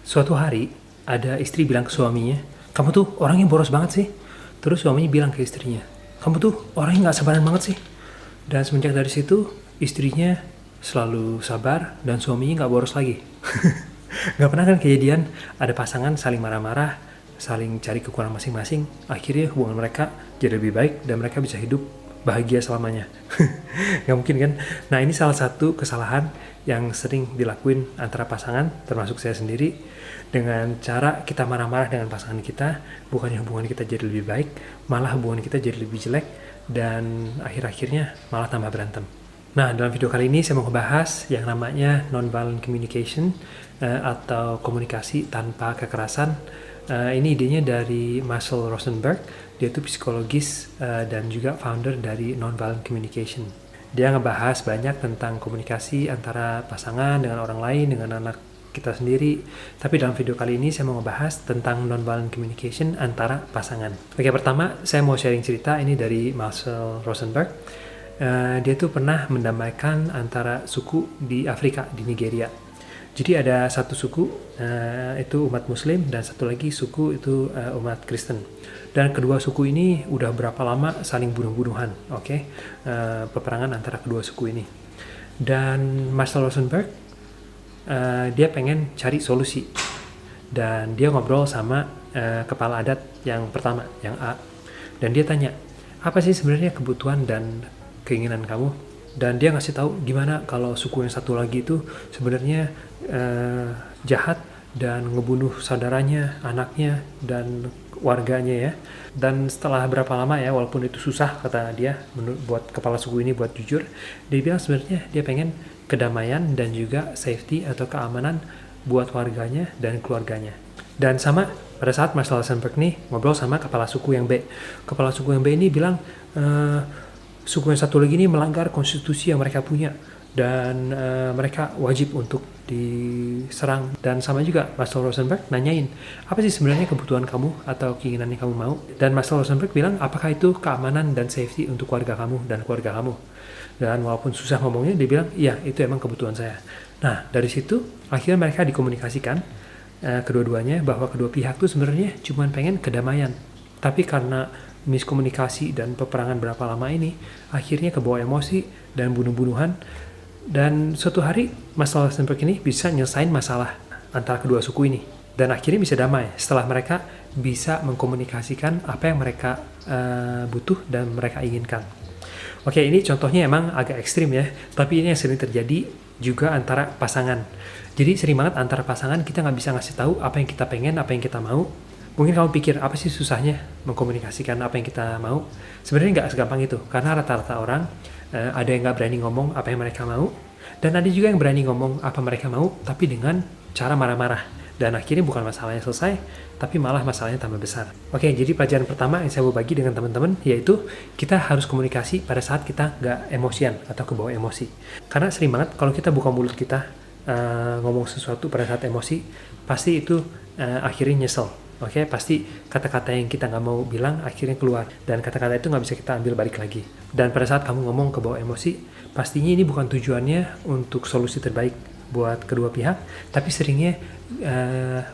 Suatu hari, ada istri bilang ke suaminya, "Kamu tuh orangnya boros banget sih." Terus suaminya bilang ke istrinya, "Kamu tuh orangnya nggak sabaran banget sih." Dan semenjak dari situ, istrinya selalu sabar dan suaminya nggak boros lagi. Nggak pernah kan kejadian ada pasangan saling marah-marah, saling cari kekurangan masing-masing, akhirnya hubungan mereka jadi lebih baik dan mereka bisa hidup bahagia selamanya. Nggak mungkin kan? Nah, ini salah satu kesalahan yang sering dilakuin antara pasangan, termasuk saya sendiri, dengan cara kita marah-marah dengan pasangan kita, bukannya hubungan kita jadi lebih baik, malah hubungan kita jadi lebih jelek, dan akhir-akhirnya malah tambah berantem. Nah, dalam video kali ini saya mau ngebahas yang namanya nonviolent communication atau komunikasi tanpa kekerasan. Ini idenya dari Marshall Rosenberg. Dia itu psikologis dan juga founder dari nonviolent communication. Dia ngebahas banyak tentang komunikasi antara pasangan dengan orang lain, dengan anak kita sendiri. Tapi dalam video kali ini saya mau ngebahas tentang nonviolent communication antara pasangan. Oke, pertama saya mau sharing cerita ini dari Marshall Rosenberg. Dia tuh pernah mendamaikan antara suku di Afrika, di Nigeria. Jadi ada satu suku itu umat Muslim dan satu lagi suku itu umat Kristen. Dan kedua suku ini udah berapa lama saling bunuh-bunuhan, oke? Peperangan antara kedua suku ini. Dan Marshall Rosenberg dia pengen cari solusi. Dan dia ngobrol sama kepala adat yang pertama, yang A. Dan dia tanya, apa sih sebenarnya kebutuhan dan keinginan kamu? Dan dia ngasih tahu gimana kalau suku yang satu lagi itu sebenarnya jahat dan ngebunuh saudaranya, anaknya, dan warganya ya. Dan setelah berapa lama ya, walaupun itu susah kata dia, buat kepala suku ini buat jujur, dia bilang sebenarnya dia pengen kedamaian dan juga safety atau keamanan buat warganya dan keluarganya. Dan sama pada saat Marshall Rosenberg nih ngobrol sama kepala suku yang B. Kepala suku yang B ini bilang, suku yang satu lagi ini melanggar konstitusi yang mereka punya dan mereka wajib untuk diserang. Dan sama juga Marshall Rosenberg nanyain, apa sih sebenarnya kebutuhan kamu atau keinginan yang kamu mau? Dan Marshall Rosenberg bilang, apakah itu keamanan dan safety untuk keluarga kamu dan keluarga kamu? Dan walaupun susah ngomongnya, dia bilang, iya itu emang kebutuhan saya. Nah, dari situ akhirnya mereka dikomunikasikan kedua-duanya bahwa kedua pihak tuh sebenarnya cuma pengen kedamaian. Tapi karena miskomunikasi dan peperangan berapa lama ini, akhirnya kebawa emosi dan bunuh-bunuhan. Dan suatu hari masalah Rosenberg ini bisa nyelesain masalah antara kedua suku ini. Dan akhirnya bisa damai setelah mereka bisa mengkomunikasikan apa yang mereka butuh dan mereka inginkan. Oke, ini contohnya emang agak ekstrim ya, tapi ini yang sering terjadi juga antara pasangan. Jadi sering banget antara pasangan kita nggak bisa ngasih tahu apa yang kita pengen, apa yang kita mau. Mungkin kamu pikir, apa sih susahnya mengkomunikasikan apa yang kita mau? Sebenarnya nggak segampang itu, karena rata-rata orang ada yang nggak berani ngomong apa yang mereka mau, dan ada juga yang berani ngomong apa mereka mau, tapi dengan cara marah-marah. Dan akhirnya bukan masalahnya selesai, tapi malah masalahnya tambah besar. Oke, jadi pelajaran pertama yang saya mau bagi dengan teman-teman, yaitu kita harus komunikasi pada saat kita nggak emosian atau kebawa emosi. Karena sering banget kalau kita buka mulut kita ngomong sesuatu pada saat emosi, pasti itu akhirnya nyesel. Oke, pasti kata-kata yang kita nggak mau bilang akhirnya keluar, dan kata-kata itu nggak bisa kita ambil balik lagi. Dan pada saat kamu ngomong ke bawah emosi, pastinya ini bukan tujuannya untuk solusi terbaik buat kedua pihak, tapi seringnya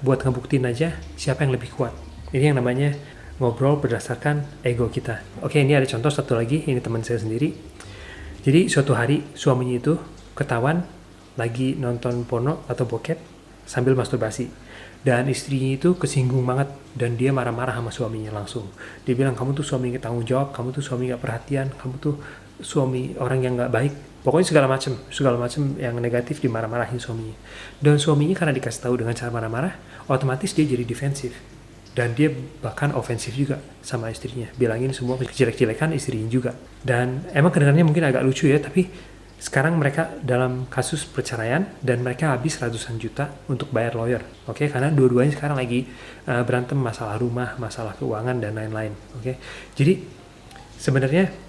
buat ngebuktiin aja siapa yang lebih kuat. Ini yang namanya ngobrol berdasarkan ego kita. Oke, ini ada contoh satu lagi, ini teman saya sendiri. Jadi suatu hari suaminya itu ketahuan lagi nonton porno atau bokep sambil masturbasi. Dan istrinya itu kesinggung banget dan dia marah-marah sama suaminya langsung. Dia bilang, kamu tuh suami nggak tanggung jawab, kamu tuh suami nggak perhatian, kamu tuh suami orang yang nggak baik. Pokoknya segala macam yang negatif dimarah-marahin suaminya. Dan suaminya karena dikasih tahu dengan cara marah-marah, otomatis dia jadi defensif. Dan dia bahkan ofensif juga sama istrinya, bilangin semua jelek-jelekan istrinya juga. Dan emang kedengarannya mungkin agak lucu ya, tapi sekarang mereka dalam kasus perceraian dan mereka habis ratusan juta untuk bayar lawyer. Oke, karena dua-duanya sekarang lagi berantem masalah rumah, masalah keuangan dan lain-lain. Oke. Jadi sebenarnya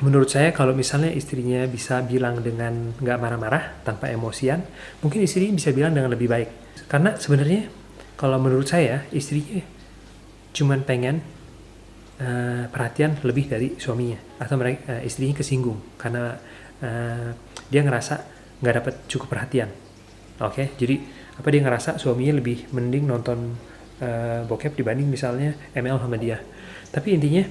menurut saya kalau misalnya istrinya bisa bilang dengan nggak marah-marah, tanpa emosian, mungkin istrinya bisa bilang dengan lebih baik. Karena sebenarnya kalau menurut saya istrinya cuman pengen perhatian lebih dari suaminya, atau istrinya kesinggung karena dia ngerasa nggak dapat cukup perhatian. Oke, jadi Apa dia ngerasa suaminya lebih mending nonton bokep dibanding misalnya ML sama dia. Tapi intinya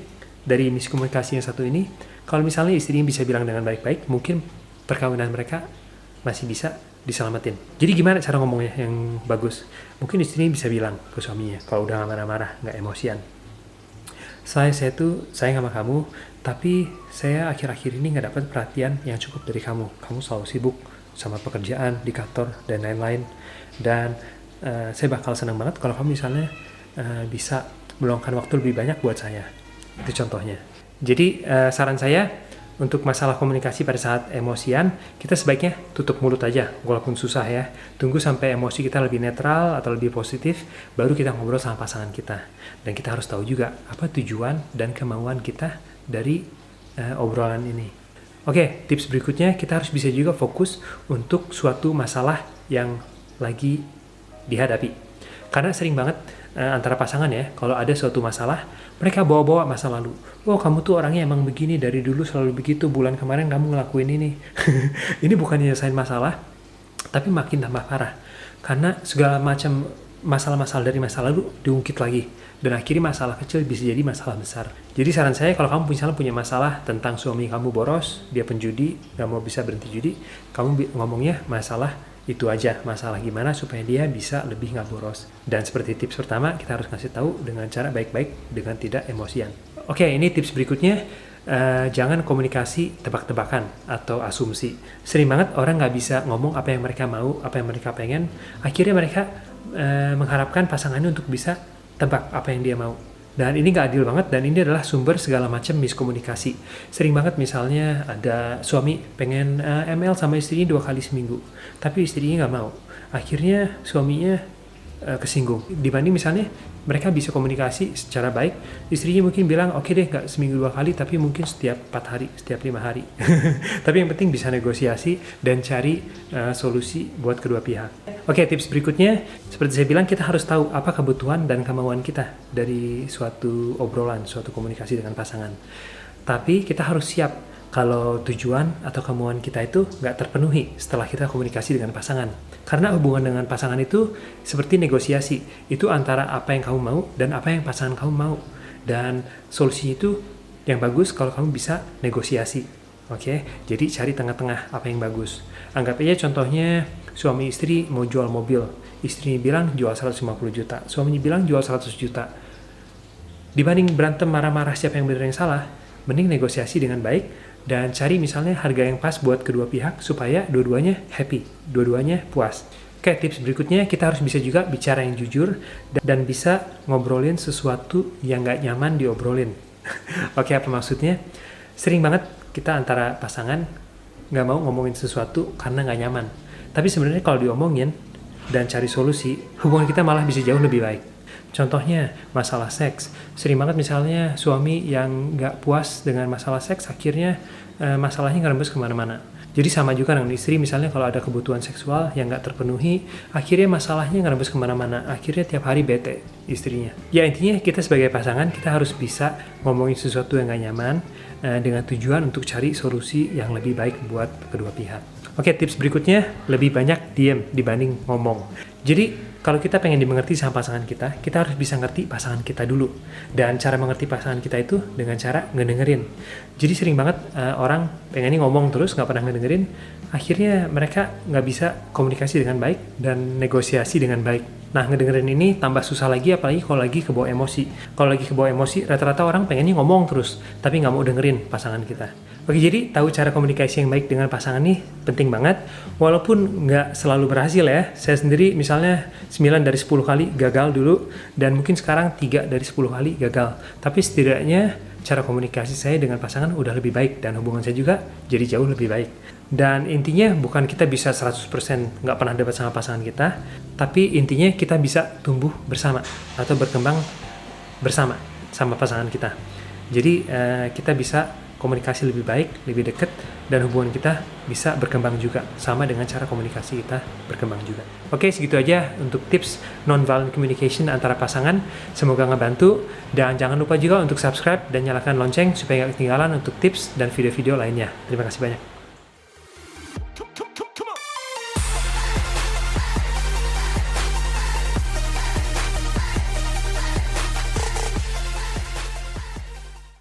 dari miskomunikasi yang satu ini, kalau misalnya istrinya bisa bilang dengan baik-baik, mungkin perkawinan mereka masih bisa diselamatin. Jadi gimana cara ngomongnya yang bagus? Mungkin istrinya bisa bilang ke suaminya kalau udah gak marah-marah, gak emosian, saya tuh sayang sama kamu, tapi saya akhir-akhir ini nggak dapat perhatian yang cukup dari kamu. Kamu selalu sibuk sama pekerjaan di kantor dan lain-lain. Dan saya bakal senang banget kalau kamu misalnya bisa meluangkan waktu lebih banyak buat saya. Itu contohnya. Jadi saran saya untuk masalah komunikasi pada saat emosian, kita sebaiknya tutup mulut aja, walaupun susah ya. Tunggu sampai emosi kita lebih netral atau lebih positif, baru kita ngobrol sama pasangan kita. Dan kita harus tahu juga apa tujuan dan kemauan kita dari obrolan ini. Oke, tips berikutnya, kita harus bisa juga fokus untuk suatu masalah yang lagi dihadapi. Karena sering banget antara pasangan ya, kalau ada suatu masalah, mereka bawa-bawa masa lalu. Oh, kamu tuh orangnya emang begini, dari dulu selalu begitu, bulan kemarin kamu ngelakuin ini. Ini bukan nyelesain masalah, tapi makin tambah parah. Karena segala macam masalah-masalah dari masa lalu diungkit lagi. Dan akhirnya masalah kecil bisa jadi masalah besar. Jadi saran saya, kalau kamu misalnya punya masalah tentang suami kamu boros, dia penjudi, gak mau bisa berhenti judi, kamu ngomongnya masalah itu aja, masalah gimana supaya dia bisa lebih nggak boros. Dan seperti tips pertama, kita harus kasih tahu dengan cara baik-baik, dengan tidak emosian. Oke, ini tips berikutnya, jangan komunikasi tebak-tebakan atau asumsi. Sering banget orang nggak bisa ngomong apa yang mereka mau, apa yang mereka pengen, akhirnya mereka mengharapkan pasangannya untuk bisa tebak apa yang dia mau. Dan ini nggak adil banget, dan ini adalah sumber segala macam miskomunikasi. Sering banget misalnya ada suami pengen ML sama istrinya 2 kali seminggu, tapi istrinya nggak mau. Akhirnya suaminya kesinggung. Dibanding misalnya mereka bisa komunikasi secara baik, istrinya mungkin bilang oke deh, nggak seminggu 2 kali, tapi mungkin setiap 4 hari, setiap 5 hari. Tapi yang penting bisa negosiasi dan cari solusi buat kedua pihak. Oke, tips berikutnya, seperti saya bilang, kita harus tahu apa kebutuhan dan kemauan kita dari suatu obrolan, suatu komunikasi dengan pasangan. Tapi kita harus siap kalau tujuan atau kemauan kita itu nggak terpenuhi setelah kita komunikasi dengan pasangan. Karena hubungan dengan pasangan itu seperti negosiasi. Itu antara apa yang kamu mau dan apa yang pasangan kamu mau. Dan solusi itu yang bagus kalau kamu bisa negosiasi. Oke, jadi cari tengah-tengah apa yang bagus. Anggap aja contohnya suami istri mau jual mobil. Istrinya bilang jual 150 juta. Suaminya bilang jual 100 juta. Dibanding berantem marah-marah siapa yang benar yang salah, mending negosiasi dengan baik dan cari misalnya harga yang pas buat kedua pihak supaya dua-duanya happy, dua-duanya puas. Oke, tips berikutnya, kita harus bisa juga bicara yang jujur dan bisa ngobrolin sesuatu yang nggak nyaman diobrolin. Oke, apa maksudnya? Sering banget kita antara pasangan nggak mau ngomongin sesuatu karena nggak nyaman. Tapi sebenarnya kalau diomongin dan cari solusi, hubungan kita malah bisa jauh lebih baik. Contohnya masalah seks. Sering banget misalnya suami yang nggak puas dengan masalah seks, akhirnya masalahnya ngerembes kemana-mana. Jadi sama juga dengan istri, misalnya kalau ada kebutuhan seksual yang nggak terpenuhi, akhirnya masalahnya ngerembes kemana-mana. Akhirnya tiap hari bete istrinya. Ya intinya kita sebagai pasangan, kita harus bisa ngomongin sesuatu yang nggak nyaman dengan tujuan untuk cari solusi yang lebih baik buat kedua pihak. Oke, tips berikutnya, lebih banyak diam dibanding ngomong. Jadi kalau kita pengen dimengerti sama pasangan kita harus bisa ngerti pasangan kita dulu. Dan cara mengerti pasangan kita itu dengan cara ngedengerin. Jadi sering banget orang pengennya ngomong terus, nggak pernah ngedengerin. Akhirnya mereka nggak bisa komunikasi dengan baik dan negosiasi dengan baik. Nah, ngedengerin ini tambah susah lagi, apalagi kalau lagi kebawa emosi. Kalau lagi kebawa emosi, rata-rata orang pengennya ngomong terus, tapi nggak mau dengerin pasangan kita. Oke, jadi tahu cara komunikasi yang baik dengan pasangan nih penting banget. Walaupun nggak selalu berhasil ya. Saya sendiri misalnya 9 dari 10 kali gagal dulu, dan mungkin sekarang 3 dari 10 kali gagal. Tapi setidaknya cara komunikasi saya dengan pasangan udah lebih baik, dan hubungan saya juga jadi jauh lebih baik. Dan intinya bukan kita bisa 100% nggak pernah debat sama pasangan kita, tapi intinya kita bisa tumbuh bersama atau berkembang bersama sama pasangan kita. Jadi kita bisa komunikasi lebih baik, lebih dekat, dan hubungan kita bisa berkembang juga, sama dengan cara komunikasi kita berkembang juga. Oke, segitu aja untuk tips non-violent communication antara pasangan. Semoga ngebantu, dan jangan lupa juga untuk subscribe dan nyalakan lonceng supaya nggak ketinggalan untuk tips dan video-video lainnya. Terima kasih banyak.